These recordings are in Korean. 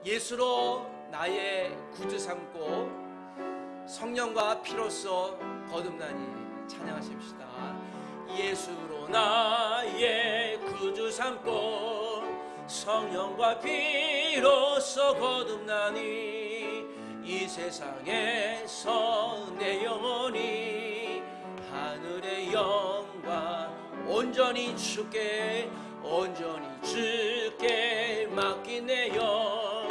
예수로 나의 구주 삼고 성령과 피로써 거듭나니 찬양하십시다. 예수로 나의 구주 삼고 성령과 피로써 거듭나니 이 세상에서 내 영혼이 하늘의 영광 온전히 주께 맡긴 내 영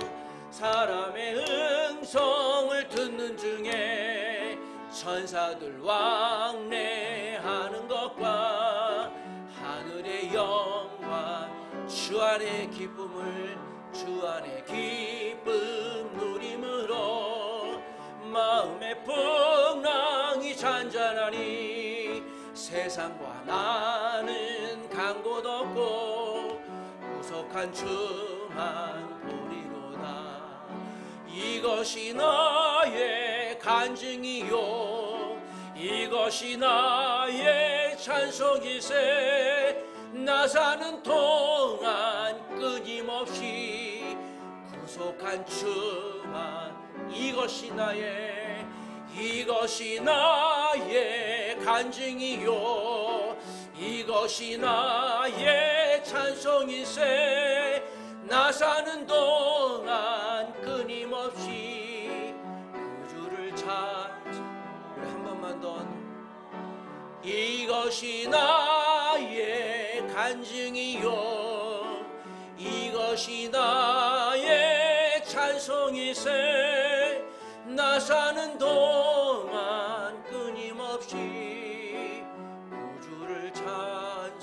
사람의 음성을 듣는 중에 천사들 왕래하는 것과 하늘의 영광 주 안의 기쁨을 주 안의 기쁨 누림으로 마음의 풍랑이 잔잔하니 세상과 나는 간 곳 없고 구속한 주만 보리로다. 이것이 나의 간증이요 이것이 나의 찬송이세. 나 사는 동안 끊임없이 구속한 주만 이것이 나의 간증이요 이것이 나의 찬송이세. 나 사는 동안 끊임없이 구주를 우리 한 번만 더. 이것이 나의 간증이요 이것이 나의 찬송이세. 나 사는 동안 끊임없이 구주를 찬송하리로다.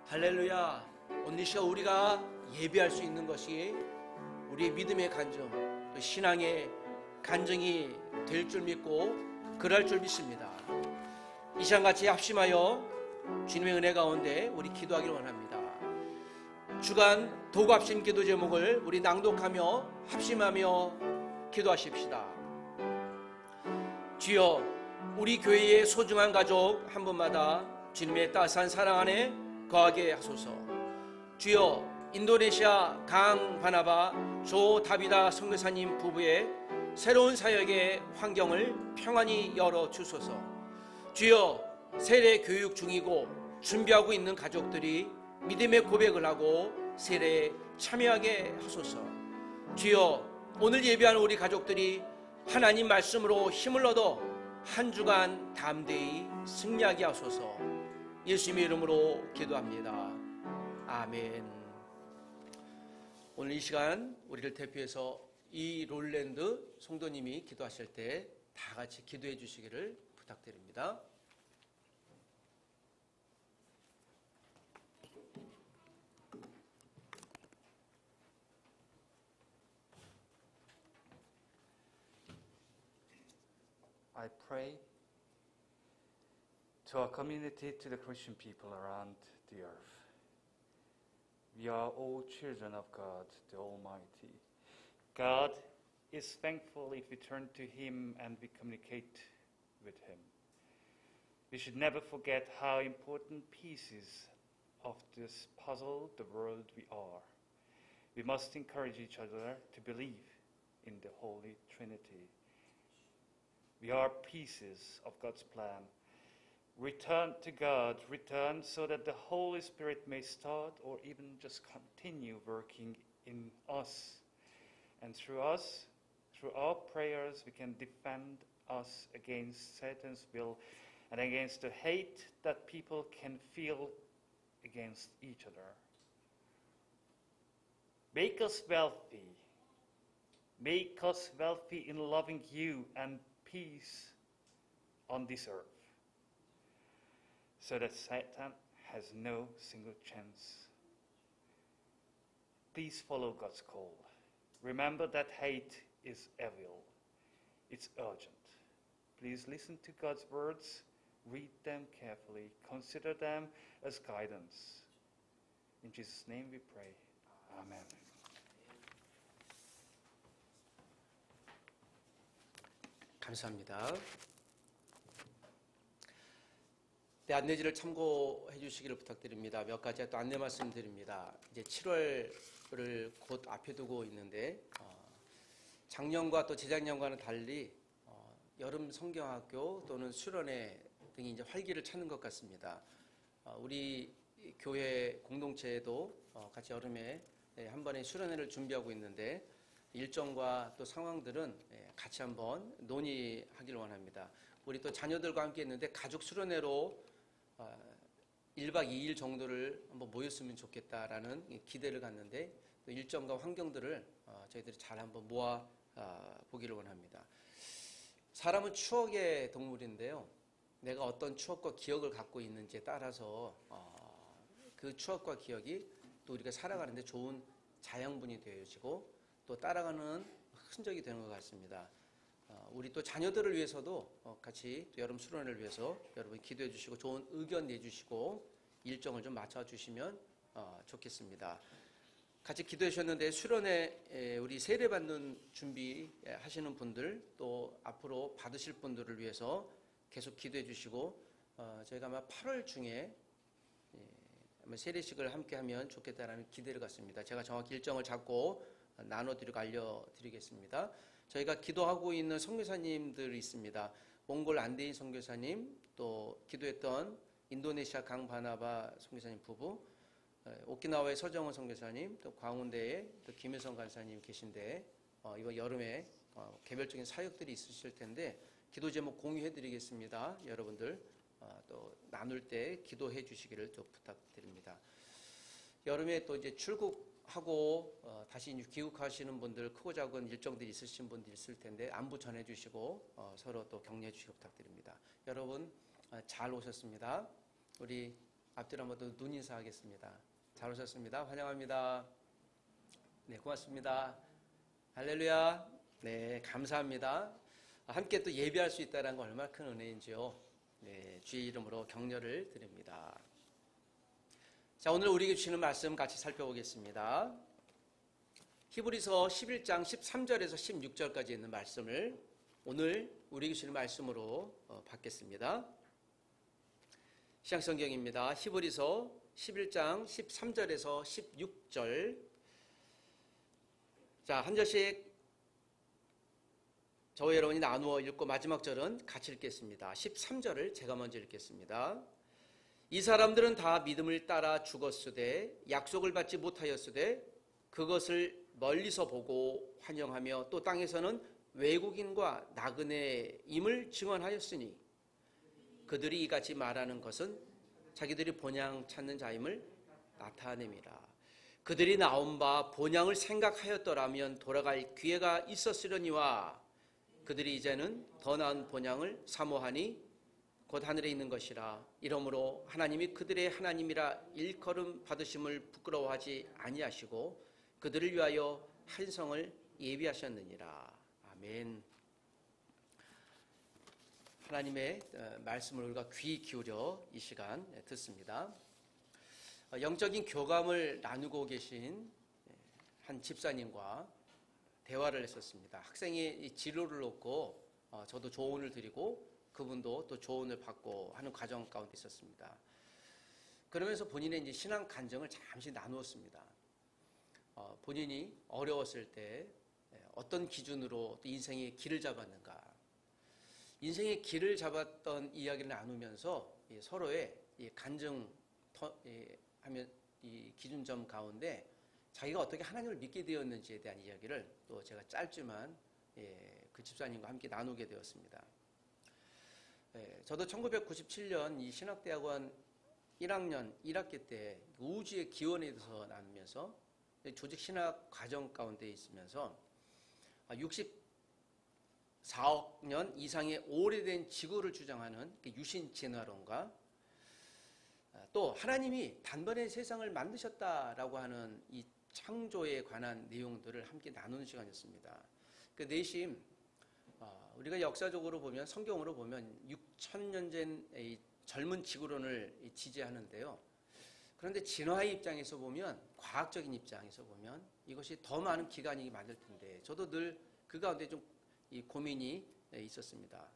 할렐루야. 오늘 이 시간 우리가 예배할 수 있는 것이 우리의 믿음의 간증, 신앙의 간증이 될 줄 믿고 그럴 줄 믿습니다. 이 시간 같이 합심하여 주님의 은혜 가운데 우리 기도하기를 원합니다. 주간 도구합심 기도 제목을 우리 낭독하며 합심하며 기도하십시다. 주여, 우리 교회의 소중한 가족 한 분마다 주님의 따스한 사랑 안에 거하게 하소서. 주여, 인도네시아 강 바나바 조 다비다 선교사님 부부의 새로운 사역의 환경을 평안히 열어주소서. 주여, 세례 교육 중이고 준비하고 있는 가족들이 믿음의 고백을 하고 세례에 참여하게 하소서. 주여, 오늘 예배하는 우리 가족들이 하나님 말씀으로 힘을 얻어 한 주간 담대히 승리하게 하소서. 예수님의 이름으로 기도합니다. 아멘. 오늘 이 시간 우리를 대표해서 이 롤랜드 성도님이 기도하실 때 다 같이 기도해 주시기를 부탁드립니다. I pray to our community, to the Christian people around the earth. We are all children of God, the Almighty. God is thankful if we turn to Him and we communicate with Him. We should never forget how important pieces of this puzzle the world we are. We must encourage each other to believe in the Holy Trinity. We are pieces of God's plan. Return to God, return so that the Holy Spirit may start or even just continue working in us. And through us, through our prayers, we can defend us against Satan's will and against the hate that people can feel against each other. Make us wealthy. Make us wealthy in loving you and peace on this earth, so that Satan has no single chance. Please follow God's call. Remember that hate is evil. It's urgent. Please listen to God's words, read them carefully, consider them as guidance. In Jesus' name we pray. Amen. 감사합니다. 앞에 안내지를 참고해 주시기를 부탁드립니다. 몇 가지 또 안내 말씀드립니다. 이제 7월을 곧 앞에 두고 있는데 작년과 또 재작년과는 달리 여름 성경학교 또는 수련회 등이 이제 활기를 찾는 것 같습니다. 우리 교회 공동체에도 같이 여름에 한 번의 수련회를 준비하고 있는데 일정과 또 상황들은 같이 한번 논의하기를 원합니다. 우리 또 자녀들과 함께 했는데 가족 수련회로 1박 2일 정도를 한번 모였으면 좋겠다라는 기대를 갖는데 또 일정과 환경들을 저희들이 잘 한번 모아 보기를 원합니다. 사람은 추억의 동물인데요. 내가 어떤 추억과 기억을 갖고 있는지에 따라서 그 추억과 기억이 또 우리가 살아가는데 좋은 자양분이 되어지고 또 따라가는 흔적이 되는 것 같습니다. 우리 또 자녀들을 위해서도 같이 또 여름 수련회를 위해서 여러분 기도해 주시고 좋은 의견 내주시고 일정을 좀 맞춰주시면 좋겠습니다. 같이 기도해 주셨는데 수련회 우리 세례 받는 준비하시는 분들 또 앞으로 받으실 분들을 위해서 계속 기도해 주시고 저희가 아마 8월 중에 세례식을 함께 하면 좋겠다라는 기대를 갖습니다. 제가 정확히 일정을 잡고 나눠드리고 알려드리겠습니다. 저희가 기도하고 있는 선교사님들이 있습니다. 몽골 안데인 선교사님, 또 기도했던 인도네시아 강바나바 선교사님 부부, 오키나와의 서정원 선교사님, 또 광운대에 또 김혜성 간사님 계신데 이번 여름에 개별적인 사역들이 있으실 텐데 기도 제목 공유해드리겠습니다. 여러분들 또 나눌 때 기도해 주시기를 또 부탁드립니다. 여름에 또 이제 출국하고 다시 이제 귀국하시는 분들 크고 작은 일정들이 있으신 분들 있을 텐데 안부 전해 주시고 서로 또 격려해 주시기 부탁드립니다. 여러분 잘 오셨습니다. 우리 앞뒤로 한번 더 눈 인사하겠습니다. 잘 오셨습니다. 환영합니다. 네, 고맙습니다. 할렐루야. 네, 감사합니다. 함께 또 예배할 수 있다는 건 얼마나 큰 은혜인지요. 네, 주의 이름으로 격려를 드립니다. 자, 오늘 우리에게 주시는 말씀 같이 살펴보겠습니다. 히브리서 11장 13절에서 16절까지 있는 말씀을 오늘 우리에게 주시는 말씀으로 받겠습니다. 시향성경입니다. 히브리서 11장 13절에서 16절. 자, 한 절씩 저와 여러분이 나누어 읽고 마지막 절은 같이 읽겠습니다. 13절을 제가 먼저 읽겠습니다. 이 사람들은 다 믿음을 따라 죽었으되 약속을 받지 못하였으되 그것을 멀리서 보고 환영하며 또 땅에서는 외국인과 나그네임을 증언하였으니 그들이 이같이 말하는 것은 자기들이 본향 찾는 자임을 나타냄이라. 그들이 나온 바 본향을 생각하였더라면 돌아갈 기회가 있었으려니와 그들이 이제는 더 나은 본향을 사모하니 곧 하늘에 있는 것이라. 이러므로 하나님이 그들의 하나님이라 일컬음 받으심을 부끄러워하지 아니하시고 그들을 위하여 한 성을 예비하셨느니라. 아멘. 하나님의 말씀을 우리가 귀 기울여 이 시간 듣습니다. 영적인 교감을 나누고 계신 한 집사님과 대화를 했었습니다. 학생이 진로를 놓고 저도 조언을 드리고 그분도 또 조언을 받고 하는 과정 가운데 있었습니다. 그러면서 본인의 이제 신앙 간증을 잠시 나누었습니다. 본인이 어려웠을 때 어떤 기준으로 또 인생의 길을 잡았는가, 인생의 길을 잡았던 이야기를 나누면서 서로의 간증하면 이 기준점 가운데 자기가 어떻게 하나님을 믿게 되었는지에 대한 이야기를 또 제가 짧지만 그 집사님과 함께 나누게 되었습니다. 저도 1997년 이 신학대학원 1학년 1학기 때 우주의 기원에 대해서 나누면서 조직 신학 과정 가운데 있으면서 64억 년 이상의 오래된 지구를 주장하는 유신 진화론과 또 하나님이 단번에 세상을 만드셨다라고 하는 이 창조에 관한 내용들을 함께 나누는 시간이었습니다. 그 내심 우리가 역사적으로 보면 성경으로 보면 6,000년 전 이 젊은 지구론을 지지하는데요. 그런데 진화의 입장에서 보면, 과학적인 입장에서 보면 이것이 더 많은 기간이 맞을 텐데 저도 늘 그 가운데 좀 이 고민이 있었습니다.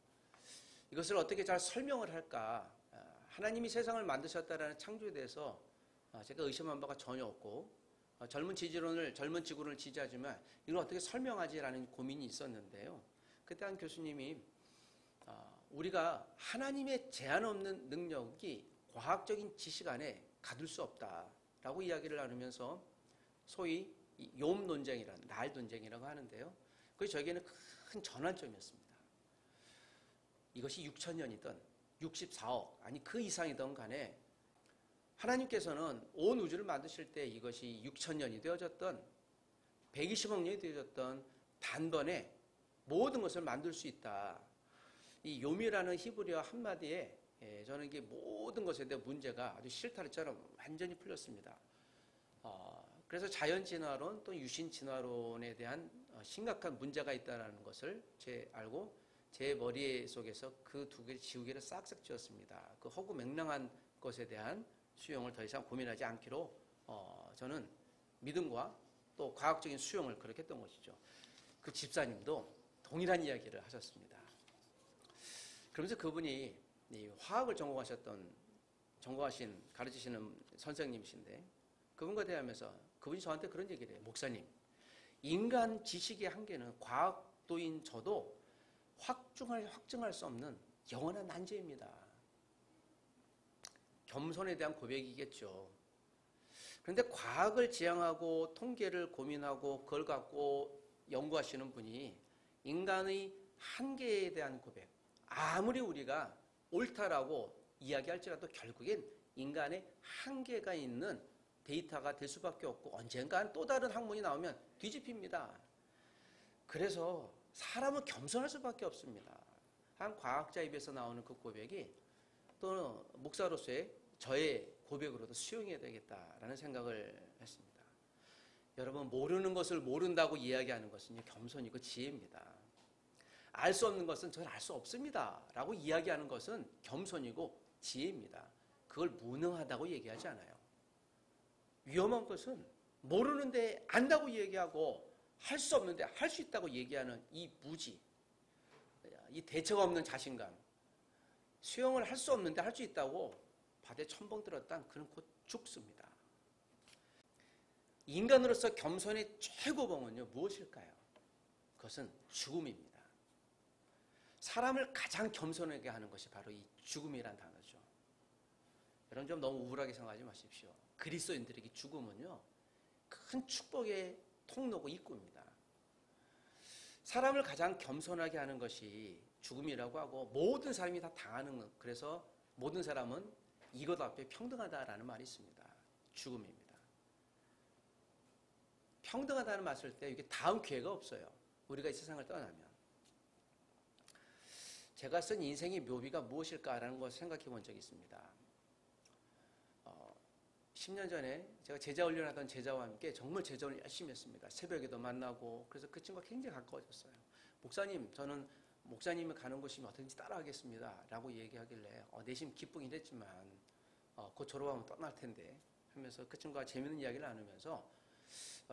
이것을 어떻게 잘 설명을 할까? 하나님이 세상을 만드셨다라는 창조에 대해서 제가 의심한 바가 전혀 없고 젊은 지구론을 지지하지만 이걸 어떻게 설명하지라는 고민이 있었는데요. 그때 한 교수님이 우리가 하나님의 제한 없는 능력이 과학적인 지식 안에 가둘 수 없다라고 이야기를 나누면서 소위 욤 논쟁이라는 날 논쟁이라고 하는데요. 그게 저에게는 큰 전환점이었습니다. 이것이 6천년이든 64억 아니 그 이상이든 간에 하나님께서는 온 우주를 만드실 때 이것이 6천년이 되어졌던 120억 년이 되어졌던 단번에 모든 것을 만들 수 있다. 이 욤이라는 히브리어 한마디에 저는 이게 모든 것에 대한 문제가 아주 실타래처럼 완전히 풀렸습니다. 그래서 자연진화론 또 유신진화론에 대한 심각한 문제가 있다는 것을 알고 제 머릿속에서 그 두 개의 지우개를 싹싹 지었습니다. 그 허구맹랑한 것에 대한 수용을 더 이상 고민하지 않기로 저는 믿음과 또 과학적인 수용을 그렇게 했던 것이죠. 그 집사님도 동일한 이야기를 하셨습니다. 그러면서 그분이 이 화학을 전공하신 가르치시는 선생님이신데 그분과 대하면서 그분이 저한테 그런 얘기를 해요. 목사님, 인간 지식의 한계는 과학도인 저도 확증할 수 없는 영원한 난제입니다. 겸손에 대한 고백이겠죠. 그런데 과학을 지향하고 통계를 고민하고 그걸 갖고 연구하시는 분이 인간의 한계에 대한 고백, 아무리 우리가 옳다라고 이야기할지라도 결국엔 인간의 한계가 있는 데이터가 될 수밖에 없고 언젠간 또 다른 학문이 나오면 뒤집힙니다. 그래서 사람은 겸손할 수밖에 없습니다. 한 과학자 입에서 나오는 그 고백이 또 목사로서의 저의 고백으로도 수용해야 되겠다라는 생각을 했습니다. 여러분, 모르는 것을 모른다고 이야기하는 것은 겸손이고 지혜입니다. 알 수 없는 것은 저는 알 수 없습니다 라고 이야기하는 것은 겸손이고 지혜입니다. 그걸 무능하다고 얘기하지 않아요. 위험한 것은 모르는데 안다고 얘기하고 할 수 없는데 할 수 있다고 얘기하는 이 무지, 이 대책 없는 자신감, 수용을 할 수 없는데 할 수 있다고 바다에 첨벙 들었단 그는 곧 죽습니다. 인간으로서 겸손의 최고봉은요 무엇일까요? 그것은 죽음입니다. 사람을 가장 겸손하게 하는 것이 바로 이 죽음이란 단어죠. 여러분 좀 너무 우울하게 생각하지 마십시오. 그리스도인들에게 죽음은요 큰 축복의 통로고 입구입니다. 사람을 가장 겸손하게 하는 것이 죽음이라고 하고 모든 사람이 다 당하는 것, 그래서 모든 사람은 이것 앞에 평등하다라는 말이 있습니다. 죽음입니다. 평등하다는 말을 쓸 때 이게 다음 기회가 없어요. 우리가 이 세상을 떠나면. 제가 쓴 인생의 묘비가 무엇일까라는 것을 생각해 본 적이 있습니다. 10년 전에 제가 제자훈련하던 제자와 함께 정말 제자훈련 열심히 했습니다. 새벽에도 만나고 그래서 그 친구가 굉장히 가까워졌어요. 목사님, 저는 목사님이 가는 곳이면 어떻게든지 따라가겠습니다 라고 얘기하길래 내심 기쁘긴 했지만 곧 졸업하면 떠날 텐데 하면서 그 친구가 재밌는 이야기를 나누면서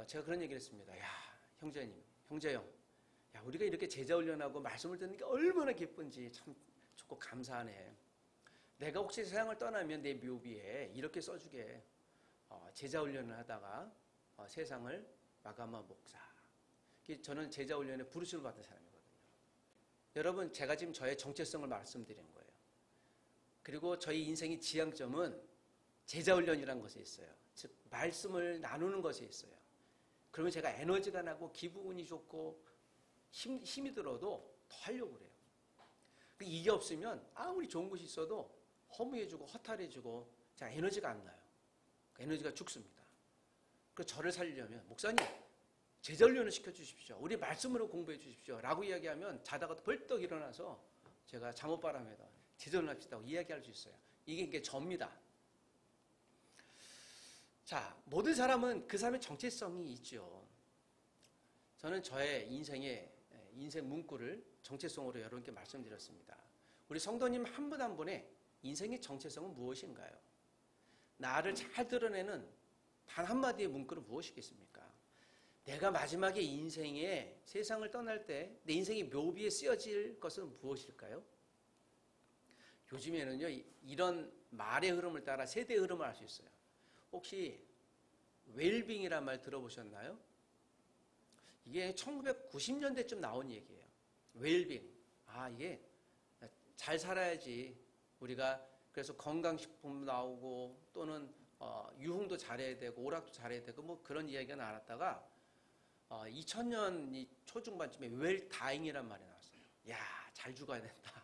제가 그런 얘기를 했습니다. 야, 형제형, 야, 우리가 이렇게 제자훈련하고 말씀을 듣는 게 얼마나 기쁜지 참 좋고 감사하네. 내가 혹시 세상을 떠나면 내 묘비에 이렇게 써주게. 제자훈련을 하다가 세상을 마감한 목사. 저는 제자훈련에 부르심을 받은 사람이거든요. 여러분, 제가 지금 저의 정체성을 말씀드린 거예요. 그리고 저희 인생의 지향점은 제자훈련이라는 것에 있어요. 즉 말씀을 나누는 것에 있어요. 그러면 제가 에너지가 나고 기분이 좋고 힘이 들어도 더 하려고 그래요. 이게 없으면 아무리 좋은 것이 있어도 허무해지고 허탈해지고 제가 에너지가 안 나요. 에너지가 죽습니다. 그래서 저를 살리려면 목사님 제자훈련을 시켜주십시오. 우리 말씀으로 공부해 주십시오 라고 이야기하면 자다가 벌떡 일어나서 제가 잠옷바람에다 제자훈련합시다 이야기할 수 있어요. 이게 접니다. 자, 모든 사람은 그 사람의 정체성이 있죠. 저는 저의 인생 문구를 정체성으로 여러분께 말씀드렸습니다. 우리 성도님 한 분 한 분의 인생의 정체성은 무엇인가요? 나를 잘 드러내는 단 한마디의 문구는 무엇이겠습니까? 내가 마지막에 인생에 세상을 떠날 때 내 인생의 묘비에 쓰여질 것은 무엇일까요? 요즘에는요 이런 말의 흐름을 따라 세대의 흐름을 알 수 있어요. 혹시 웰빙이란 말 들어보셨나요? 이게 1990년대쯤 나온 얘기예요. 웰빙. 이게 잘 살아야지. 우리가 그래서 건강식품 나오고 또는 유흥도 잘해야 되고 오락도 잘해야 되고 뭐 그런 이야기가 나왔다가 2000년 초중반쯤에 웰다잉이란 말이 나왔어요. 야, 잘 죽어야 된다.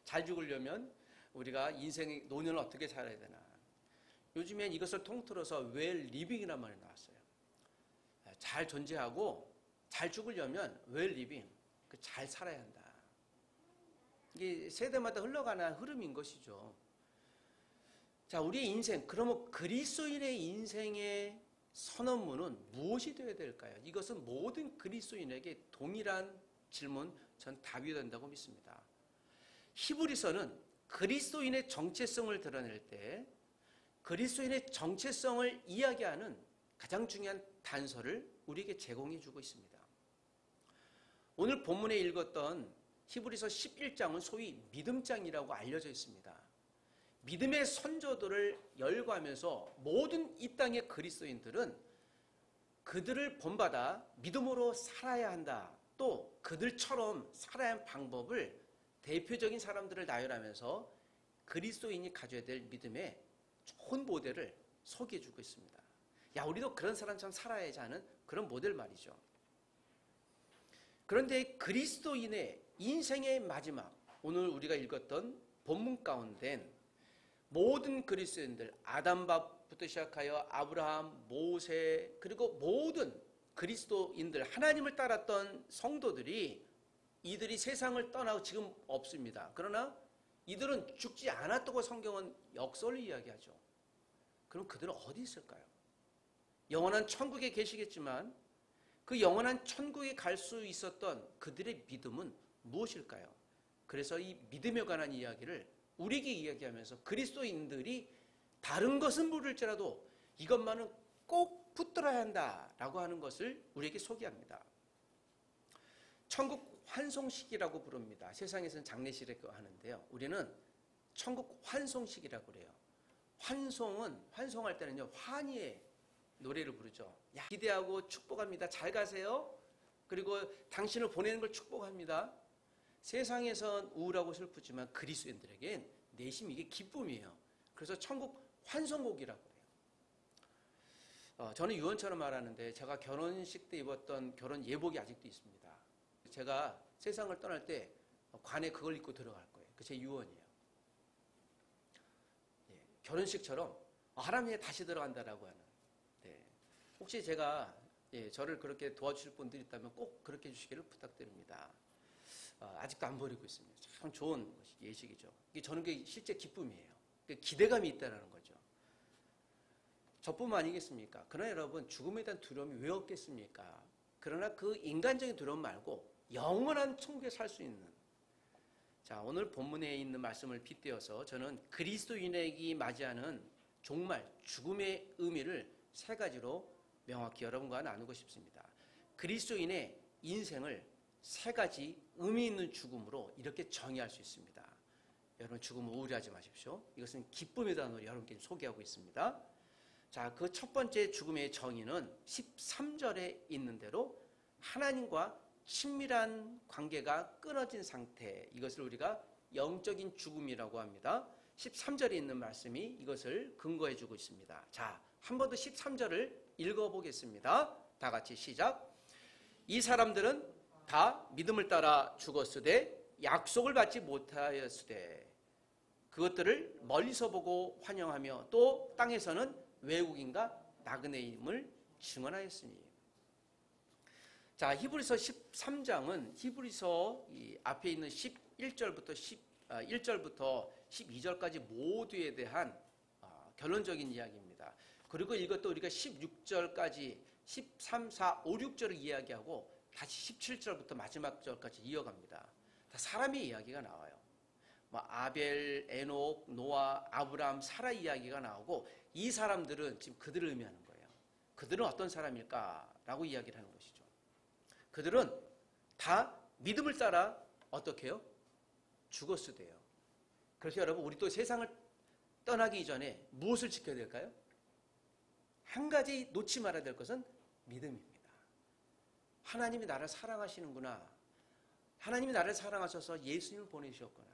잘 죽으려면 우리가 인생의 노년을 어떻게 살아야 되나. 요즘엔 이것을 통틀어서 웰리빙이란 말이 나왔어요. 잘 존재하고 잘 죽으려면 웰리빙, 잘 살아야 한다. 이게 세대마다 흘러가는 흐름인 것이죠. 자, 우리의 인생, 그러면 그리스도인의 인생의 선언문은 무엇이 되어야 될까요? 이것은 모든 그리스도인에게 동일한 질문, 전 답이 된다고 믿습니다. 히브리서는 그리스도인의 정체성을 드러낼 때 그리스도인의 정체성을 이야기하는 가장 중요한 단서를 우리에게 제공해 주고 있습니다. 오늘 본문에 읽었던 히브리서 11장은 소위 믿음장이라고 알려져 있습니다. 믿음의 선조들을 열거하면서 모든 이 땅의 그리스도인들은 그들을 본받아 믿음으로 살아야 한다. 또 그들처럼 살아야 하는 방법을 대표적인 사람들을 나열하면서 그리스도인이 가져야 될 믿음의 좋은 모델을 소개해 주고 있습니다. 야, 우리도 그런 사람처럼 살아야지 하는 그런 모델 말이죠. 그런데 그리스도인의 인생의 마지막, 오늘 우리가 읽었던 본문 가운데는 모든 그리스도인들, 아담밥부터 시작하여 아브라함, 모세, 그리고 모든 그리스도인들, 하나님을 따랐던 성도들이 이들이 세상을 떠나고 지금 없습니다. 그러나 이들은 죽지 않았다고 성경은 역설을 이야기하죠. 그럼 그들은 어디 있을까요? 영원한 천국에 계시겠지만 그 영원한 천국에 갈 수 있었던 그들의 믿음은 무엇일까요? 그래서 이 믿음에 관한 이야기를 우리에게 이야기하면서 그리스도인들이 다른 것은 모를지라도 이것만은 꼭 붙들어야 한다라고 하는 것을 우리에게 소개합니다. 천국 환송식이라고 부릅니다. 세상에서는 장례식이라고 하는데요. 우리는 천국 환송식이라고 그래요. 환송할 때는요, 환희의 노래를 부르죠. 야, 기대하고 축복합니다. 잘 가세요. 그리고 당신을 보내는 걸 축복합니다. 세상에선 우울하고 슬프지만 그리스도인들에겐 내심 이게 기쁨이에요. 그래서 천국 환송곡이라고 해요. 저는 유언처럼 말하는데 제가 결혼식 때 입었던 결혼 예복이 아직도 있습니다. 제가 세상을 떠날 때 관에 그걸 입고 들어갈 거예요. 그 제 유언이에요. 결혼식처럼 하나님에 다시 들어간다라고 하는. 혹시 제가 저를 그렇게 도와주실 분들이 있다면 꼭 그렇게 해주시기를 부탁드립니다. 아직도 안 버리고 있습니다. 참 좋은 예식이죠. 저는 그게 실제 기쁨이에요. 기대감이 있다는 거죠. 저뿐만 아니겠습니까? 그러나 여러분, 죽음에 대한 두려움이 왜 없겠습니까? 그러나 그 인간적인 두려움 말고 영원한 천국에 살 수 있는, 자, 오늘 본문에 있는 말씀을 빗대어서 저는 그리스도인에게 맞이하는 종말, 죽음의 의미를 세 가지로 명확히 여러분과 나누고 싶습니다. 그리스도인의 인생을 세 가지 의미 있는 죽음으로 이렇게 정의할 수 있습니다. 여러분, 죽음을 우려하지 마십시오. 이것은 기쁨의 단어로 여러분께 소개하고 있습니다. 자, 그 첫 번째 죽음의 정의는 13절에 있는 대로 하나님과 친밀한 관계가 끊어진 상태, 이것을 우리가 영적인 죽음이라고 합니다. 13절에 있는 말씀이 이것을 근거해 주고 있습니다. 자, 한 번 더 13절을 읽어보겠습니다. 다 같이 시작. 이 사람들은 다 믿음을 따라 죽었으되 약속을 받지 못하였으되 그것들을 멀리서 보고 환영하며 또 땅에서는 외국인과 나그네임을 증언하였으니. 자, 히브리서 13장은 히브리서 앞에 있는 1절부터 12절까지 모두에 대한 결론적인 이야기입니다. 그리고 이것도 우리가 16절까지 13, 4, 5, 6절을 이야기하고 다시 17절부터 마지막 절까지 이어갑니다. 다 사람의 이야기가 나와요. 아벨, 에녹, 노아, 아브람, 사라 이야기가 나오고 이 사람들은 지금 그들을 의미하는 거예요. 그들은 어떤 사람일까라고 이야기를 하는 것이죠. 그들은 다 믿음을 따라 어떻게 해요? 죽었으되요. 그래서 여러분, 우리 또 세상을 떠나기 이전에 무엇을 지켜야 될까요? 한 가지 놓지 말아야 될 것은 믿음입니다. 하나님이 나를 사랑하시는구나. 하나님이 나를 사랑하셔서 예수님을 보내주셨구나.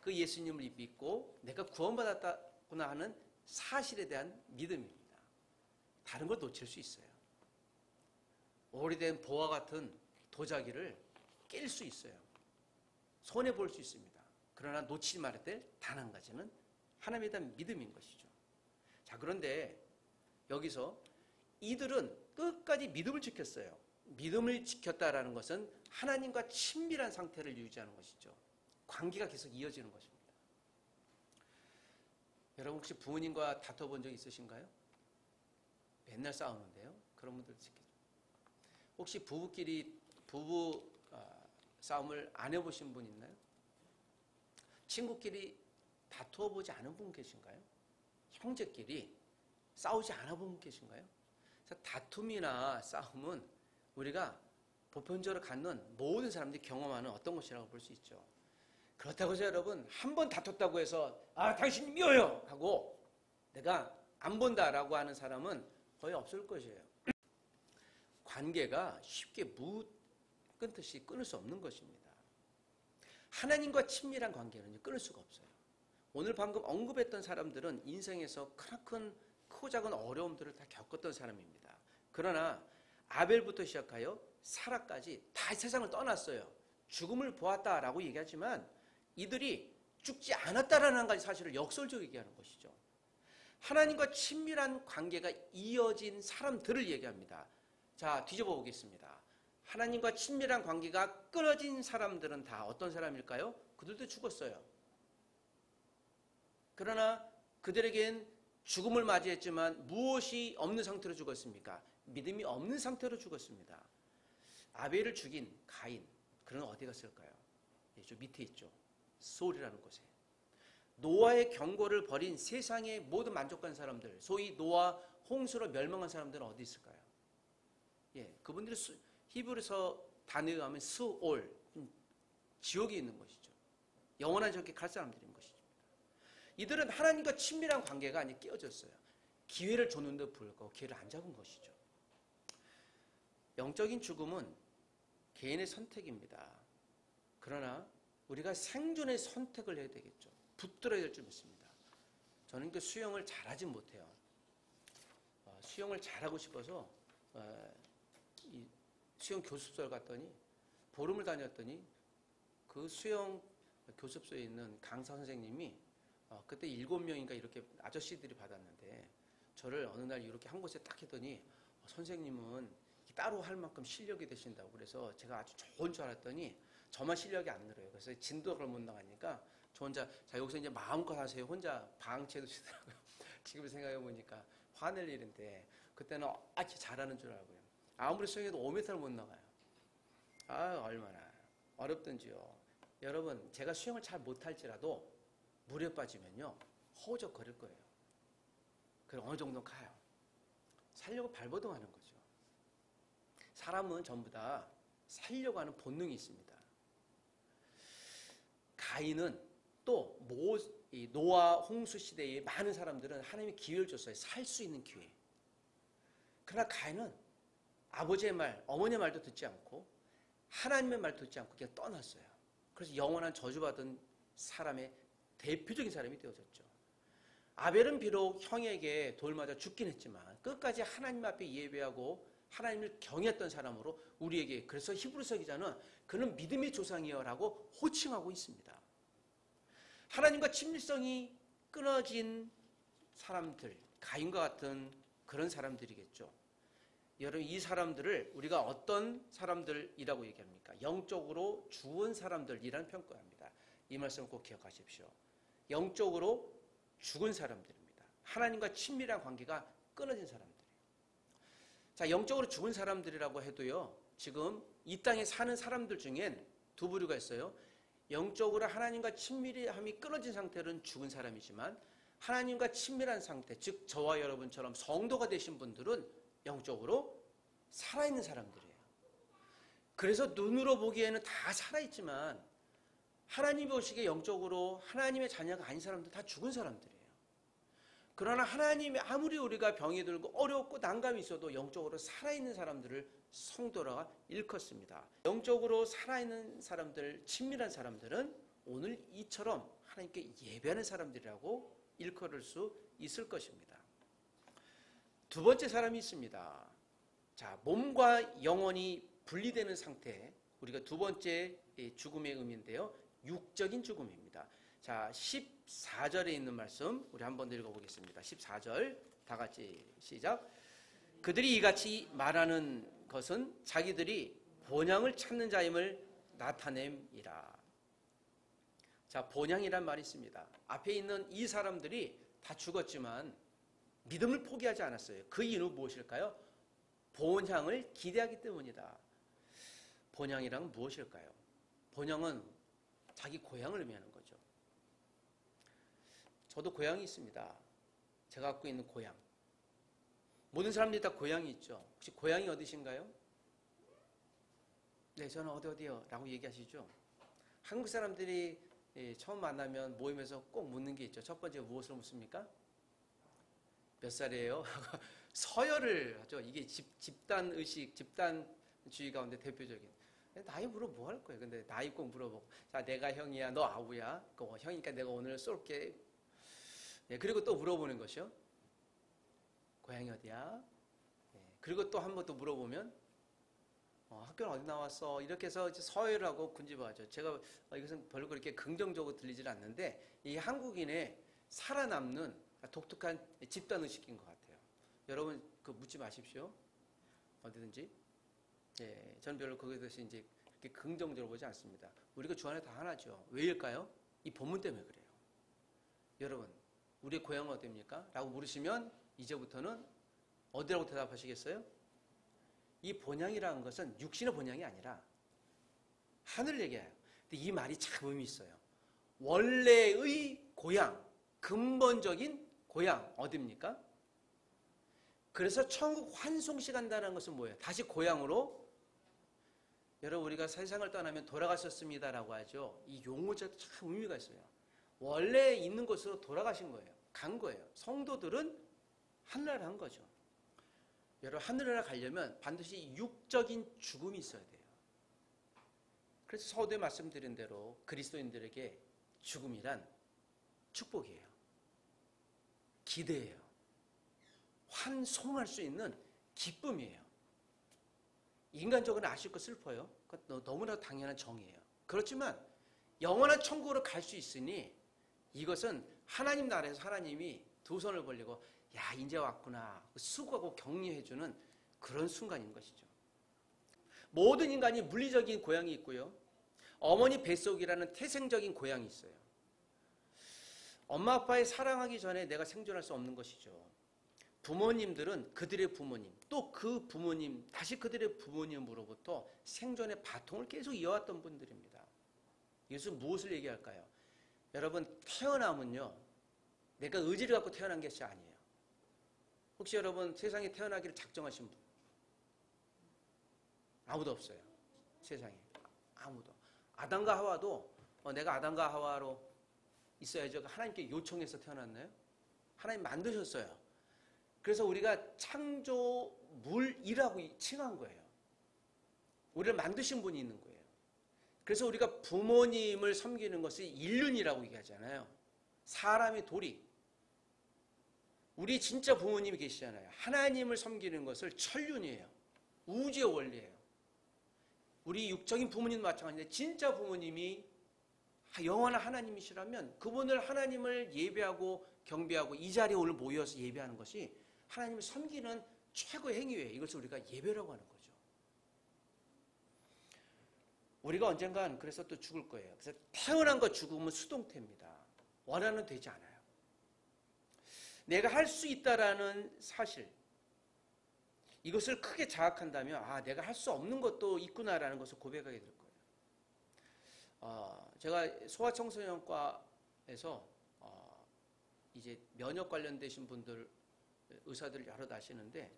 그 예수님을 믿고 내가 구원받았구나 하는 사실에 대한 믿음입니다. 다른 걸 놓칠 수 있어요. 오래된 보화 같은 도자기를 깰 수 있어요. 손해볼 수 있습니다. 그러나 놓치지 말아야 될 단 한 가지는 하나님에 대한 믿음인 것이죠. 자, 그런데 여기서 이들은 끝까지 믿음을 지켰어요. 믿음을 지켰다라는 것은 하나님과 친밀한 상태를 유지하는 것이죠. 관계가 계속 이어지는 것입니다. 여러분 혹시 부모님과 다퉈본 적 있으신가요? 맨날 싸우는데요. 그런 분들 지키죠. 혹시 부부 싸움을 안 해보신 분 있나요? 친구끼리 다투어 보지 않은 분 계신가요? 형제끼리 싸우지 않아 본 분 계신가요? 그래서 다툼이나 싸움은 우리가 보편적으로 갖는 모든 사람들이 경험하는 어떤 것이라고 볼 수 있죠. 그렇다고 해서 여러분 한 번 다퉜다고 해서 당신이 미워요 하고 내가 안 본다라고 하는 사람은 거의 없을 것이에요. 관계가 쉽게 끊듯이 끊을 수 없는 것입니다. 하나님과 친밀한 관계는 끊을 수가 없어요. 오늘 방금 언급했던 사람들은 인생에서 크고 작은 어려움들을 다 겪었던 사람입니다. 그러나 아벨부터 시작하여 사라까지 다 세상을 떠났어요. 죽음을 보았다라고 얘기하지만 이들이 죽지 않았다라는 한 가지 사실을 역설적으로 얘기하는 것이죠. 하나님과 친밀한 관계가 이어진 사람들을 얘기합니다. 자, 뒤집어 보겠습니다. 하나님과 친밀한 관계가 끊어진 사람들은 다 어떤 사람일까요? 그들도 죽었어요. 그러나 그들에겐 죽음을 맞이했지만 무엇이 없는 상태로 죽었습니까? 믿음이 없는 상태로 죽었습니다. 아벨을 죽인 가인, 그는 어디 갔을까요? 저 밑에 있죠. 소울이라는 곳에. 노아의 경고를 버린 세상의 모든 만족한 사람들, 소위 노아 홍수로 멸망한 사람들은 어디 있을까요? 그분들이 히브리서 단어에 가면 스올, 지옥에 있는 것이죠. 영원한 저렇게 갈 사람들인 것이죠. 이들은 하나님과 친밀한 관계가 아니 깨어졌어요. 기회를 줬는데 불구하고 기회를 안 잡은 것이죠. 영적인 죽음은 개인의 선택입니다. 그러나 우리가 생존의 선택을 해야 되겠죠. 붙들어야 될 줄 믿습니다. 저는 수영을 잘하지 못해요. 수영을 잘하고 싶어서 이 수영 교습소를 갔더니 보름을 다녔더니 그 수영 교습소에 있는 강사 선생님이 그때 7명인가 이렇게 아저씨들이 받았는데 저를 어느 날 이렇게 한 곳에 딱 했더니 선생님은 따로 할 만큼 실력이 되신다고 그래서 제가 아주 좋은 줄 알았더니 저만 실력이 안 늘어요. 그래서 진도를 못 나가니까 저 혼자 자 여기서 이제 마음껏 하세요. 혼자 방치해 두시더라고요. 지금 생각해 보니까 화낼 일인데 그때는 아주 잘하는 줄 알고요. 아무리 수영해도 5m를 못 나가요. 얼마나 어렵던지요. 여러분 제가 수영을 잘 못할지라도 물에 빠지면요 허우적거릴 거예요. 그럼 어느 정도 가요. 살려고 발버둥하는 거죠. 사람은 전부 다 살려고 하는 본능이 있습니다. 가인은 또 노아 홍수 시대에 많은 사람들은 하나님이 기회를 줬어요. 살 수 있는 기회. 그러나 가인은 아버지의 말, 어머니의 말도 듣지 않고 하나님의 말도 듣지 않고 그냥 떠났어요. 그래서 영원한 저주받은 사람의 대표적인 사람이 되어졌죠. 아벨은 비록 형에게 돌 맞아 죽긴 했지만 끝까지 하나님 앞에 예배하고 하나님을 경외했던 사람으로 우리에게 그래서 히브리서 기자는 그는 믿음의 조상이여 라고 호칭하고 있습니다. 하나님과 친밀성이 끊어진 사람들, 가인과 같은 그런 사람들이겠죠. 여러분 이 사람들을 우리가 어떤 사람들이라고 얘기합니까? 영적으로 죽은 사람들이라는 평가합니다. 이 말씀 꼭 기억하십시오. 영적으로 죽은 사람들입니다. 하나님과 친밀한 관계가 끊어진 사람들이에요. 자, 영적으로 죽은 사람들이라고 해도요. 지금 이 땅에 사는 사람들 중엔 두 부류가 있어요. 영적으로 하나님과 친밀함이 끊어진 상태는 죽은 사람이지만 하나님과 친밀한 상태, 즉 저와 여러분처럼 성도가 되신 분들은 영적으로 살아있는 사람들이에요. 그래서 눈으로 보기에는 다 살아있지만 하나님이 보시기에 영적으로 하나님의 자녀가 아닌 사람들 다 죽은 사람들이에요. 그러나 하나님이 아무리 우리가 병이 들고 어렵고 난감이 있어도 영적으로 살아있는 사람들을 성도라고 일컫습니다. 영적으로 살아있는 사람들, 친밀한 사람들은 오늘 이처럼 하나님께 예배하는 사람들이라고 일컬을 수 있을 것입니다. 두 번째 사람이 있습니다. 자, 몸과 영혼이 분리되는 상태, 우리가 두 번째 죽음의 의미인데요. 육적인 죽음입니다. 자, 14절에 있는 말씀 우리 한번 더 읽어보겠습니다. 14절 다 같이 시작. 그들이 이같이 말하는 것은 자기들이 본향을 찾는 자임을 나타냄이라. 자, 본향이란 말이 있습니다. 앞에 있는 이 사람들이 다 죽었지만 믿음을 포기하지 않았어요. 그 이유는 무엇일까요? 본향을 기대하기 때문이다. 본향이란 무엇일까요? 본향은 자기 고향을 의미하는 거죠. 저도 고향이 있습니다. 제가 갖고 있는 고향. 모든 사람들이 다 고향이 있죠. 혹시 고향이 어디신가요? 네, 저는 어디요? 라고 얘기하시죠. 한국 사람들이 처음 만나면 모임에서 꼭 묻는 게 있죠. 첫 번째 무엇을 묻습니까? 몇 살이에요? 서열을 하죠. 이게 집단의식, 집단주의 가운데 대표적인. 나이 물어 뭐 할 거예요? 근데 나이 꼭 물어보고. 자, 내가 형이야, 너 아우야. 형이니까 내가 오늘 쏠게. 네, 그리고 또 물어보는 것이요. 고향이 어디야? 네, 그리고 또 한 번 또 물어보면 학교는 어디 나왔어? 이렇게 해서 이제 서열하고 군집하죠. 제가 이것은 별로 그렇게 긍정적으로 들리질 않는데 이 한국인의 살아남는 독특한 집단의식인 것 같아요. 여러분 그 묻지 마십시오. 어디든지. 예, 저는 별로 거기에 대해서 이제 그렇게 긍정적으로 보지 않습니다. 우리가 주 안에 다 하나죠. 왜일까요? 이 본문 때문에 그래요. 여러분, 우리의 고향은 어디입니까? 라고 물으시면 이제부터는 어디라고 대답하시겠어요? 이 본향이라는 것은 육신의 본향이 아니라 하늘을 얘기해요. 근데 이 말이 참 의미 있어요. 원래의 고향, 근본적인 고향 어디입니까? 그래서 천국 환송시 간다는 것은 뭐예요? 다시 고향으로. 여러분 우리가 세상을 떠나면 돌아가셨습니다라고 하죠. 이 용어 자체도 참 의미가 있어요. 원래 있는 곳으로 돌아가신 거예요. 간 거예요. 성도들은 하늘나라 한 거죠. 여러분 하늘나라 가려면 반드시 육적인 죽음이 있어야 돼요. 그래서 서두에 말씀드린 대로 그리스도인들에게 죽음이란 축복이에요. 기대예요. 환송할 수 있는 기쁨이에요. 인간적으로 아쉽고 슬퍼요. 너무나 당연한 정의예요. 그렇지만 영원한 천국으로 갈 수 있으니 이것은 하나님 나라에서 하나님이 두 손을 벌리고 야 이제 왔구나 수고하고 격려해주는 그런 순간인 것이죠. 모든 인간이 물리적인 고향이 있고요. 어머니 뱃속이라는 태생적인 고향이 있어요. 엄마 아빠의 사랑하기 전에 내가 생존할 수 없는 것이죠. 부모님들은 그들의 부모님, 또 그 부모님, 다시 그들의 부모님으로부터 생존의 바통을 계속 이어왔던 분들입니다. 이것은 무엇을 얘기할까요? 여러분 태어남은요, 내가 의지를 갖고 태어난 것이 아니에요. 혹시 여러분 세상에 태어나기를 작정하신 분? 아무도 없어요. 세상에. 아무도. 아담과 하와도 내가 아담과 하와로 있어야죠. 하나님께 요청해서 태어났나요? 하나님 만드셨어요. 그래서 우리가 창조물이라고 칭한 거예요. 우리를 만드신 분이 있는 거예요. 그래서 우리가 부모님을 섬기는 것이 인륜이라고 얘기하잖아요. 사람의 도리. 우리 진짜 부모님이 계시잖아요. 하나님을 섬기는 것을 천륜이에요. 우주의 원리예요. 우리 육적인 부모님도 마찬가지인데 진짜 부모님이 영원한 하나님이시라면 그분을 하나님을 예배하고 경배하고 이 자리에 오늘 모여서 예배하는 것이 하나님을 섬기는 최고의 행위예요. 이것을 우리가 예배라고 하는 거죠. 우리가 언젠간 그래서 또 죽을 거예요. 그래서 태어난 것 죽음은 수동태입니다. 원하는 되지 않아요. 내가 할 수 있다라는 사실, 이것을 크게 자각한다면 내가 할 수 없는 것도 있구나라는 것을 고백하게 될 거예요. 제가 소아청소년과에서 이제 면역 관련되신 분들 의사들 여러 아시는데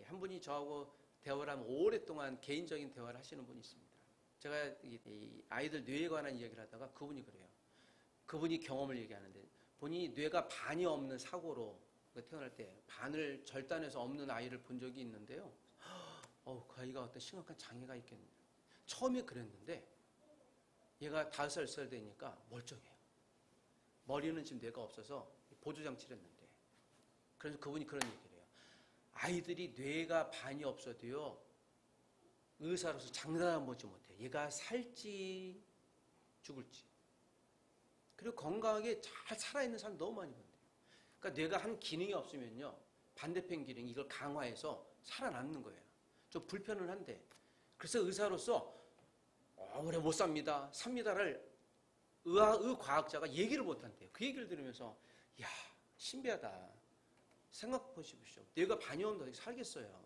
한 분이 저하고 대화를 하면 오랫동안 개인적인 대화를 하시는 분이 있습니다. 제가 이 아이들 뇌에 관한 이야기를 하다가 그분이 그래요. 그분이 경험을 얘기하는데 본인이 뇌가 반이 없는 사고로 태어날 때 반을 절단해서 없는 아이를 본 적이 있는데요. 그 아이가 어떤 심각한 장애가 있겠네요. 처음에 그랬는데 얘가 5살 되니까 멀쩡해요. 머리는 지금 뇌가 없어서 보조장치를 했는데, 그래서 그분이 그런 얘기를 해요. 아이들이 뇌가 반이 없어도요, 의사로서 장담을 보지 못해. 얘가 살지 죽을지. 그리고 건강하게 잘 살아있는 사람 너무 많이 본대요. 그러니까 뇌가 한 기능이 없으면요, 반대편 기능 이걸 강화해서 살아남는 거예요. 좀 불편은 한데, 그래서 의사로서 오래 못 삽니다를 의과학자가 얘기를 못한대요. 그 얘기를 들으면서 야, 신비하다. 생각해 보십시오. 뇌가 반이 없는데 살겠어요.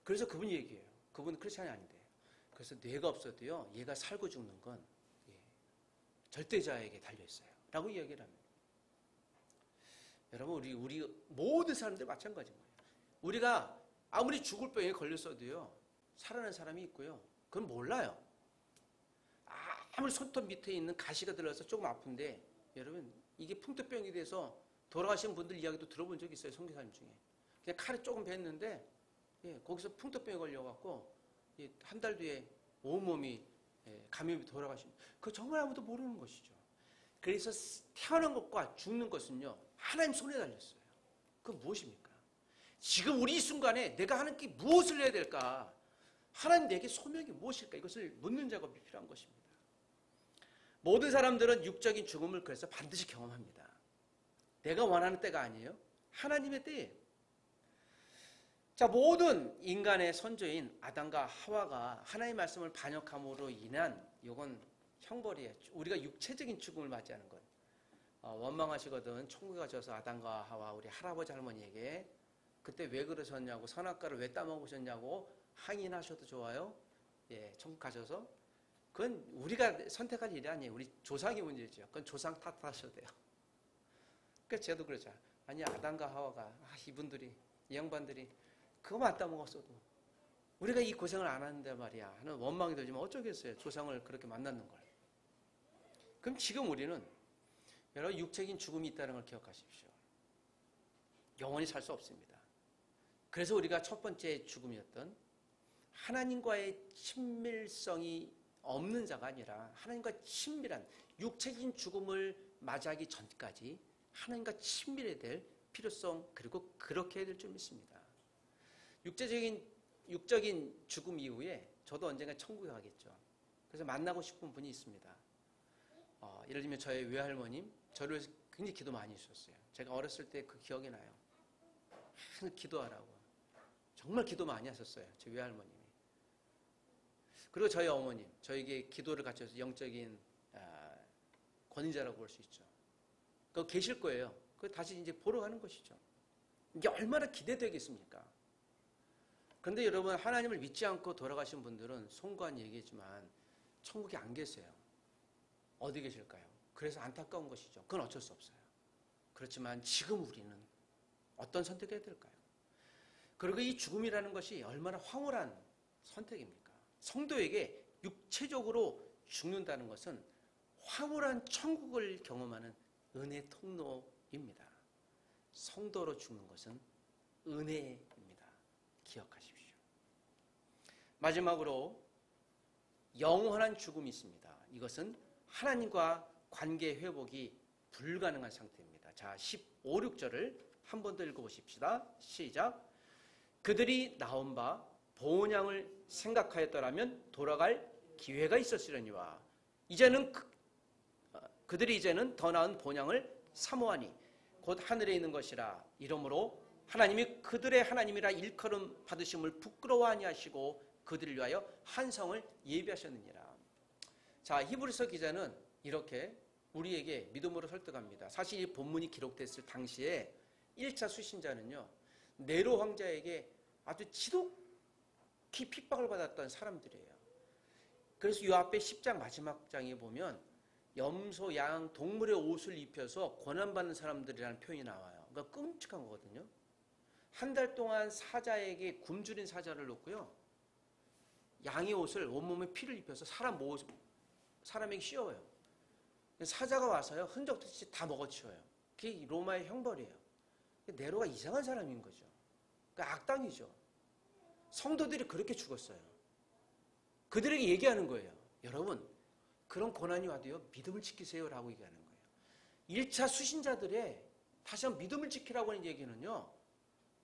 그래서 그분이 얘기해요. 그분은 크리스찬이 아닌데. 그래서 뇌가 없어도요, 얘가 살고 죽는 건 절대자에게 달려있어요. 라고 이야기를 합니다. 여러분, 우리 모든 사람들 마찬가지인 거예요. 우리가 아무리 죽을 병에 걸렸어도요, 살아난 사람이 있고요. 그건 몰라요. 아무리 손톱 밑에 있는 가시가 들어서 조금 아픈데, 여러분, 이게 풍토병이 돼서 돌아가신 분들 이야기도 들어본 적이 있어요. 선교사님 중에. 그냥 칼에 조금 뱄는데, 거기서 풍토병에 걸려갖고, 한 달 뒤에 온몸이 감염이 돌아가신, 그거 정말 아무도 모르는 것이죠. 그래서 태어난 것과 죽는 것은요, 하나님 손에 달렸어요. 그건 무엇입니까? 지금 우리 이 순간에 내가 하는 게 무엇을 해야 될까? 하나님 내게 소명이 무엇일까? 이것을 묻는 작업이 필요한 것입니다. 모든 사람들은 육적인 죽음을 그래서 반드시 경험합니다. 내가 원하는 때가 아니에요. 하나님의 때예요. 자, 모든 인간의 선조인 아담과 하와가 하나님의 말씀을 반역함으로 인한 이건 형벌이에요. 우리가 육체적인 죽음을 맞이하는 것. 원망하시거든 천국에 가셔서 아담과 하와 우리 할아버지 할머니에게 그때 왜 그러셨냐고, 선악과를 왜 따먹으셨냐고 항의하셔도 좋아요. 천국 가셔서. 그건 우리가 선택할 일이 아니에요. 우리 조상의 문제죠. 그건 조상 탓하셔도 돼요. 그러니까 저도 그러죠. 아니, 아담과 하와가 이분들이, 이 양반들이 그거만 따먹었어도 우리가 이 고생을 안 하는데 말이야 하는 원망이 들지만 어쩌겠어요. 조상을 그렇게 만났는 걸. 그럼 지금 우리는 여러분 육체적인 죽음이 있다는 걸 기억하십시오. 영원히 살 수 없습니다. 그래서 우리가 첫 번째 죽음이었던 하나님과의 친밀성이 없는 자가 아니라 하나님과 친밀한 육체적인 죽음을 맞이하기 전까지 하나님과 친밀해야 될 필요성, 그리고 그렇게 해야 될 줄 믿습니다. 육적인 죽음 이후에 저도 언젠가 천국에 가겠죠. 그래서 만나고 싶은 분이 있습니다. 예를 들면 저의 외할머님, 저를 위해서 굉장히 기도 많이 해주셨어요. 제가 어렸을 때 그 기억이 나요. 항상 기도하라고. 정말 기도 많이 하셨어요. 제 외할머님이. 그리고 저희 어머님, 저에게 기도를 갖춰서 영적인 권위자라고 볼 수 있죠. 그거 계실 거예요. 그거 다시 이제 보러 가는 것이죠. 이게 얼마나 기대되겠습니까? 그런데 여러분, 하나님을 믿지 않고 돌아가신 분들은 송구한 얘기지만 천국에 안 계세요. 어디 계실까요? 그래서 안타까운 것이죠. 그건 어쩔 수 없어요. 그렇지만 지금 우리는 어떤 선택을 해야 될까요? 그리고 이 죽음이라는 것이 얼마나 황홀한 선택입니까? 성도에게 육체적으로 죽는다는 것은 황홀한 천국을 경험하는 은혜 통로입니다. 성도로 죽는 것은 은혜입니다. 기억하십시오. 마지막으로 영원한 죽음이 있습니다. 이것은 하나님과 관계 회복이 불가능한 상태입니다. 자, 15, 16절을 한 번 더 읽어보십시다. 시작. 그들이 나온 바 본향을 생각하였더라면 돌아갈 기회가 있었으려니와 이제는 그들이 이제는 더 나은 본향을 사모하니 곧 하늘에 있는 것이라. 이러므로 하나님이 그들의 하나님이라 일컬음 받으심을 부끄러워하니 하시고 그들을 위하여 한 성을 예비하셨느니라. 자, 히브리서 기자는 이렇게 우리에게 믿음으로 설득합니다. 사실 이 본문이 기록됐을 당시에 1차 수신자는요, 네로 황제에게 아주 지독히 핍박을 받았던 사람들이에요. 그래서 이 앞에 10장 마지막 장에 보면 염소, 양, 동물의 옷을 입혀서 고난받는 사람들이라는 표현이 나와요. 그러니까 끔찍한 거거든요. 한 달 동안 사자에게 굶주린 사자를 놓고요, 양의 옷을 온몸에 피를 입혀서 사람에게 씌워요. 사자가 와서요, 흔적도 없이 다 먹어치워요. 그게 로마의 형벌이에요. 네로가 이상한 사람인 거죠. 그러니까 악당이죠. 성도들이 그렇게 죽었어요. 그들에게 얘기하는 거예요. 여러분, 그런 고난이 와도요, 믿음을 지키세요라고 얘기하는 거예요. 1차 수신자들의 다시 한번 믿음을 지키라고 하는 얘기는요,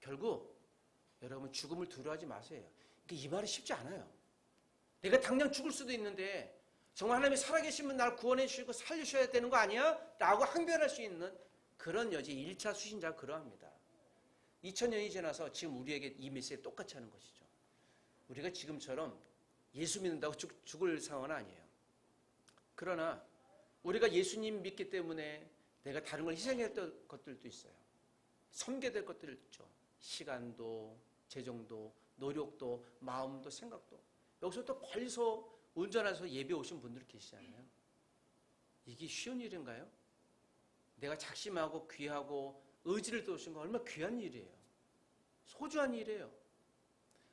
결국 여러분 죽음을 두려워하지 마세요. 이 말이 쉽지 않아요. 내가 당장 죽을 수도 있는데 정말 하나님이 살아계시면 날 구원해 주시고 살리셔야 되는 거 아니야? 라고 항변할 수 있는 그런 여지 1차 수신자가 그러합니다. 2000년이 지나서 지금 우리에게 이 메시지 똑같이 하는 것이죠. 우리가 지금처럼 예수 믿는다고 죽을 상황은 아니에요. 그러나 우리가 예수님 믿기 때문에 내가 다른 걸 희생해야 될 것들도 있어요. 섬겨야 될 것들도 있죠. 시간도, 재정도, 노력도, 마음도, 생각도. 여기서 또 멀리서 운전해서 예배 오신 분들 계시잖아요. 이게 쉬운 일인가요? 내가 작심하고 귀하고 의지를 두신 거 얼마나 귀한 일이에요. 소중한 일이에요.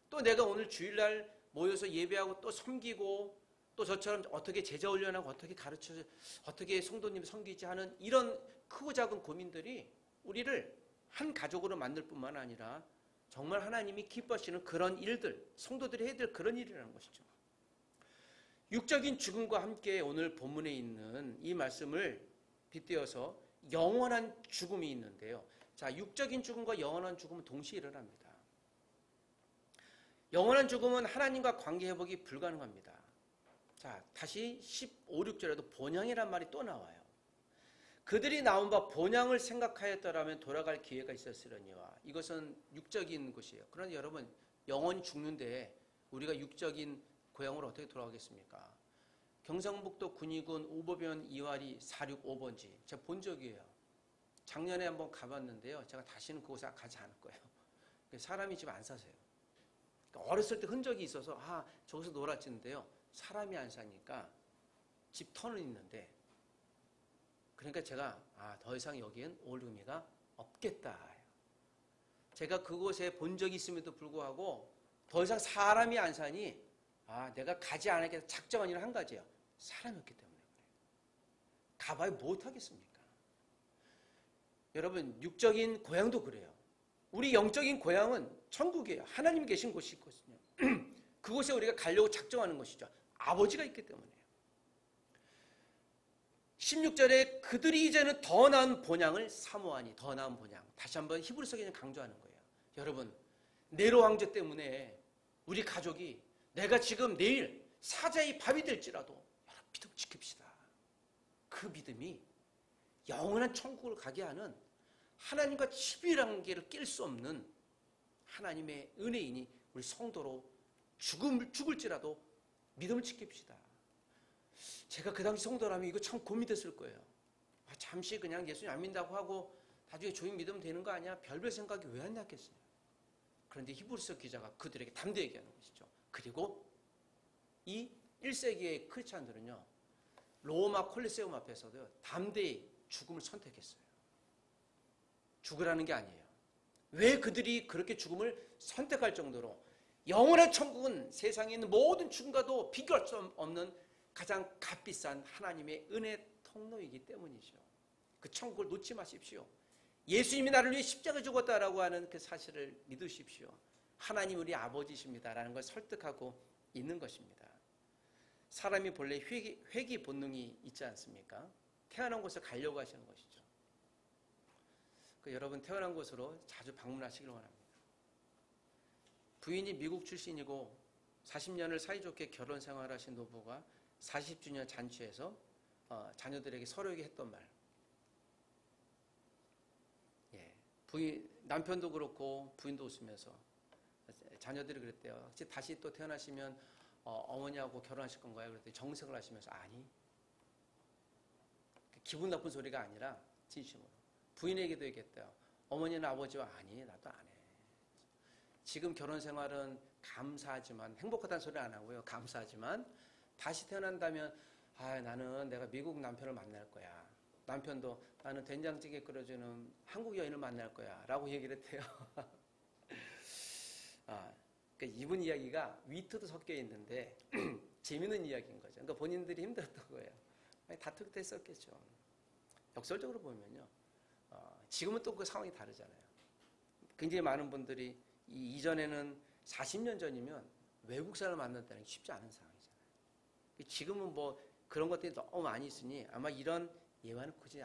또 내가 오늘 주일날 모여서 예배하고 또 섬기고 또 저처럼 어떻게 제자 훈련하고 어떻게 가르쳐서 어떻게 성도님 섬기지 하는 이런 크고 작은 고민들이 우리를 한 가족으로 만들 뿐만 아니라 정말 하나님이 기뻐하시는 그런 일들, 성도들이 해야 될 그런 일이라는 것이죠. 육적인 죽음과 함께 오늘 본문에 있는 이 말씀을 빗대어서 영원한 죽음이 있는데요. 자, 육적인 죽음과 영원한 죽음은 동시에 일어납니다. 영원한 죽음은 하나님과 관계 회복이 불가능합니다. 자, 다시 15, 16절에도 본향이란 말이 또 나와요. 그들이 나온 바 본향을 생각하였더라면 돌아갈 기회가 있었으려니와. 이것은 육적인 것이에요. 그런데 여러분, 영원히 죽는데 우리가 육적인 고향으로 어떻게 돌아가겠습니까? 경상북도 군위군 오보변 이화리 465번지 제가 본 적이에요. 작년에 한번 가봤는데요. 제가 다시는 그곳에 가지 않을 거예요. 사람이 집 안 사세요. 그러니까 어렸을 때 흔적이 있어서 저기서 놀았는데요. 사람이 안 사니까 집 터는 있는데 그러니까 제가 더 이상 여기엔 올 의미가 없겠다. 제가 그곳에 본 적이 있음에도 불구하고 더 이상 사람이 안 사니 내가 가지 않겠다 작정한 일은 한 가지예요. 사람이 없기 때문에 그래요. 가봐야 못하겠습니까? 여러분, 육적인 고향도 그래요. 우리 영적인 고향은 천국이에요. 하나님 계신 곳이 있거든요. 그곳에 우리가 가려고 작정하는 것이죠. 아버지가 있기 때문에요. 16절에 그들이 이제는 더 나은 본향을 사모하니, 더 나은 본향. 다시 한번 히브리서에는 강조하는 거예요. 여러분, 네로 황제 때문에 우리 가족이 내가 지금 내일 사자의 밥이 될지라도 여러분 믿음 지킵시다. 그 믿음이 영원한 천국을 가게 하는 하나님과 친밀한 관계를 낄 수 없는 하나님의 은혜이니 우리 성도로 죽을지라도 믿음을 지킵시다. 제가 그 당시 성도라면 이거 참 고민됐을 거예요. 잠시 그냥 예수님 안 믿는다고 하고 나중에 조용히 믿으면 되는 거 아니야? 별별 생각이 왜 안 났겠어요? 그런데 히브리서 기자가 그들에게 담대히 얘기하는 것이죠. 그리고 이 1세기의 크리스찬들은요. 로마 콜리세움 앞에서도 담대히 죽음을 선택했어요. 죽으라는 게 아니에요. 왜 그들이 그렇게 죽음을 선택할 정도로 영원한 천국은 세상에 있는 모든 죽음과도 비교할 수 없는 가장 값비싼 하나님의 은혜 통로이기 때문이죠. 그 천국을 놓지 마십시오. 예수님이 나를 위해 십자가 죽었다라고 하는 그 사실을 믿으십시오. 하나님 우리 아버지십니다라는 걸 설득하고 있는 것입니다. 사람이 본래 회귀 본능이 있지 않습니까? 태어난 곳에 가려고 하시는 것이죠. 여러분 태어난 곳으로 자주 방문하시길 원합니다. 부인이 미국 출신이고 40년을 사이좋게 결혼 생활하신 노부가 40주년 잔치에서 자녀들에게 서로에게 했던 말. 남편도 그렇고 부인도 웃으면서 자녀들이 그랬대요. 혹시 다시 또 태어나시면 어머니하고 결혼하실 건가요? 그랬더니 정색을 하시면서 아니. 기분 나쁜 소리가 아니라 진심으로. 부인에게도 얘기했대요. 어머니는 아버지와 아니 나도 안 해. 지금 결혼 생활은 감사하지만 행복하다는 소리 안 하고요. 감사하지만 다시 태어난다면 나는 내가 미국 남편을 만날 거야. 남편도 나는 된장찌개 끓여주는 한국 여인을 만날 거야 라고 얘기를 했대요. 그러니까 이분 이야기가 위트도 섞여 있는데 재미있는 이야기인 거죠. 그러니까 본인들이 힘들었던 거예요. 다투기도 했었겠죠. 역설적으로 보면요. 지금은 또 그 상황이 다르잖아요. 굉장히 많은 분들이 이전에는 40년 전이면 외국 사람을 만난다는 게 쉽지 않은 상황이잖아요. 지금은 뭐 그런 것들이 너무 많이 있으니 아마 이런 예화는 굳이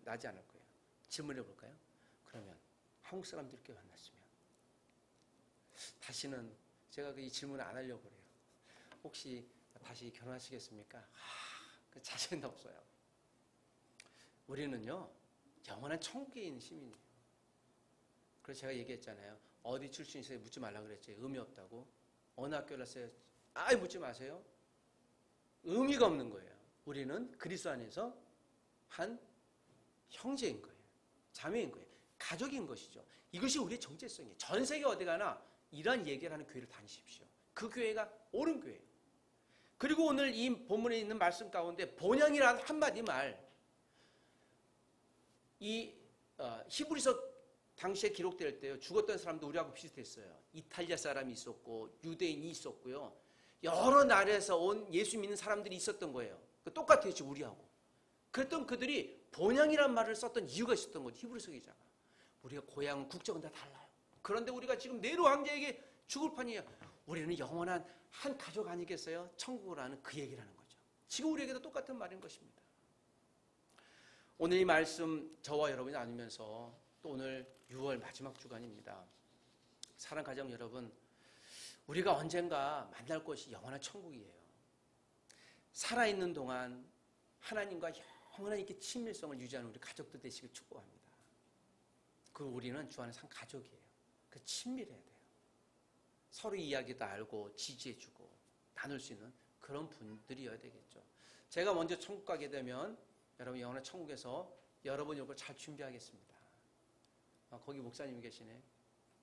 나지 않을 거예요. 질문해 볼까요? 그러면 한국 사람들께 만났으면 다시는 제가 이 질문을 안 하려고 그래요. 혹시 다시 결혼하시겠습니까? 그 자신도 없어요. 우리는요 영원한 천국에 있는 시민이에요. 그래서 제가 얘기했잖아요. 어디 출신이세요? 묻지 말라고 그랬죠. 의미 없다고. 어느 학교 나왔어요? 묻지 마세요. 의미가 없는 거예요. 우리는 그리스도 안에서 한 형제인 거예요. 자매인 거예요. 가족인 것이죠. 이것이 우리의 정체성이에요. 전 세계 어디 가나 이러한 얘기를 하는 교회를 다니십시오. 그 교회가 옳은 교회예요. 그리고 오늘 이 본문에 있는 말씀 가운데 본향이라는 한마디 말, 히브리서 당시에 기록될 때요, 죽었던 사람도 우리하고 비슷했어요. 이탈리아 사람이 있었고 유대인이 있었고요. 여러 나라에서 온 예수 믿는 사람들이 있었던 거예요. 똑같아요, 지금 우리하고. 그랬던 그들이 본향이라는 말을 썼던 이유가 있었던 거죠. 히브리서 기자가. 우리가 고향, 국적은 다 달라요. 그런데 우리가 지금 네로 황제에게 죽을 판이에요. 우리는 영원한 한 가족 아니겠어요? 천국을 아는 그 얘기를 하는 거죠. 지금 우리에게도 똑같은 말인 것입니다. 오늘 이 말씀 저와 여러분이 나누면서 또 오늘 6월 마지막 주간입니다. 사랑 가정 여러분, 우리가 언젠가 만날 곳이 영원한 천국이에요. 살아있는 동안 하나님과 영원한 이렇게 친밀성을 유지하는 우리 가족들 되시길 축복합니다. 우리는 주 안에서 한 가족이에요. 친밀해야 돼요. 서로 이야기도 알고 지지해주고 나눌 수 있는 그런 분들이어야 되겠죠. 제가 먼저 천국 가게 되면 여러분 영원한 천국에서 여러분 이걸 잘 준비하겠습니다. 거기 목사님이 계시네.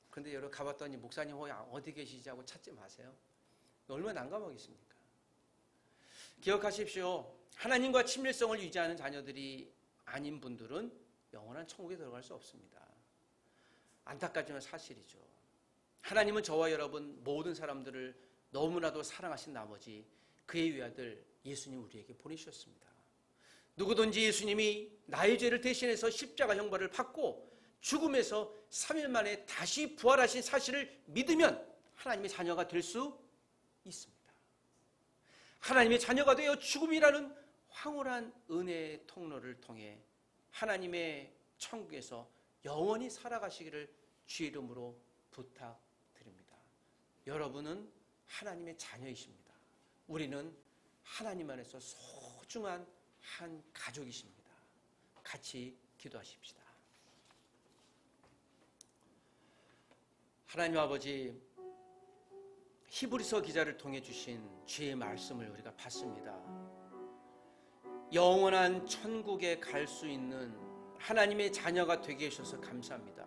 그런데 여러분 가봤더니 목사님 어디 계시지 하고 찾지 마세요. 얼마나 난감하겠습니까? 기억하십시오. 하나님과 친밀성을 유지하는 자녀들이 아닌 분들은 영원한 천국에 들어갈 수 없습니다. 안타깝지만 사실이죠. 하나님은 저와 여러분 모든 사람들을 너무나도 사랑하신 나머지 그의 위아들 예수님 우리에게 보내주셨습니다. 누구든지 예수님이 나의 죄를 대신해서 십자가 형벌을 받고 죽음에서 3일 만에 다시 부활하신 사실을 믿으면 하나님의 자녀가 될 수 있습니다. 하나님의 자녀가 되어 죽음이라는 황홀한 은혜의 통로를 통해 하나님의 천국에서 영원히 살아가시기를 주의 이름으로 부탁드립니다. 여러분은 하나님의 자녀이십니다. 우리는 하나님 안에서 소중한 한 가족이십니다. 같이 기도하십시다. 하나님 아버지, 히브리서 기자를 통해 주신 주의 말씀을 우리가 봤습니다. 영원한 천국에 갈 수 있는 하나님의 자녀가 되게 해주셔서 감사합니다.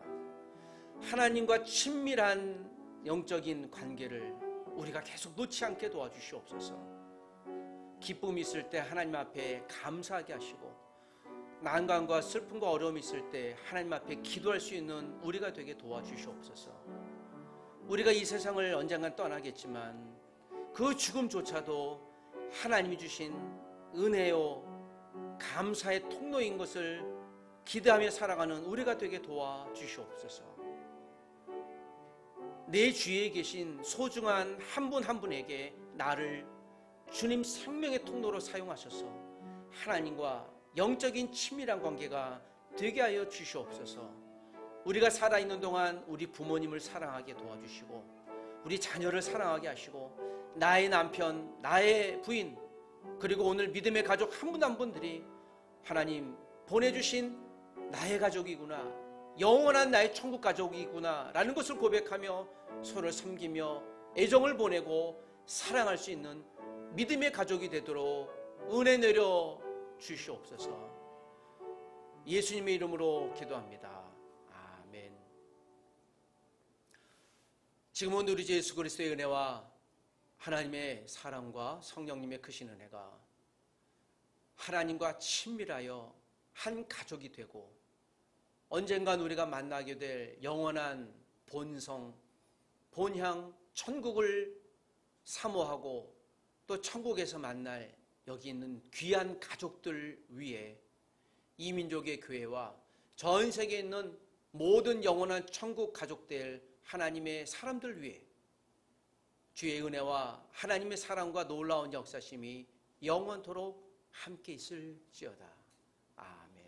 하나님과 친밀한 영적인 관계를 우리가 계속 놓지 않게 도와주시옵소서. 기쁨이 있을 때 하나님 앞에 감사하게 하시고 난관과 슬픔과 어려움이 있을 때 하나님 앞에 기도할 수 있는 우리가 되게 도와주시옵소서. 우리가 이 세상을 언젠간 떠나겠지만 그 죽음조차도 하나님이 주신 은혜요 감사의 통로인 것을 기대하며 살아가는 우리가 되게 도와주시옵소서. 내 주위에 계신 소중한 한 분 한 분에게 나를 주님 생명의 통로로 사용하셔서 하나님과 영적인 친밀한 관계가 되게 하여 주시옵소서. 우리가 살아있는 동안 우리 부모님을 사랑하게 도와주시고 우리 자녀를 사랑하게 하시고 나의 남편, 나의 부인 그리고 오늘 믿음의 가족 한 분 한 분들이 하나님 보내주신 나의 가족이구나, 영원한 나의 천국 가족이구나 라는 것을 고백하며 서로를 섬기며 애정을 보내고 사랑할 수 있는 믿음의 가족이 되도록 은혜 내려 주시옵소서. 예수님의 이름으로 기도합니다. 아멘. 지금은 우리 주 예수 그리스도의 은혜와 하나님의 사랑과 성령님의 크신 은혜가 하나님과 친밀하여 한 가족이 되고 언젠간 우리가 만나게 될 영원한 본성, 본향, 천국을 사모하고 또 천국에서 만날 여기 있는 귀한 가족들 위에 이민족의 교회와 전 세계에 있는 모든 영원한 천국 가족될 하나님의 사람들 위해 주의 은혜와 하나님의 사랑과 놀라운 역사심이 영원토록 함께 있을지어다. 아멘.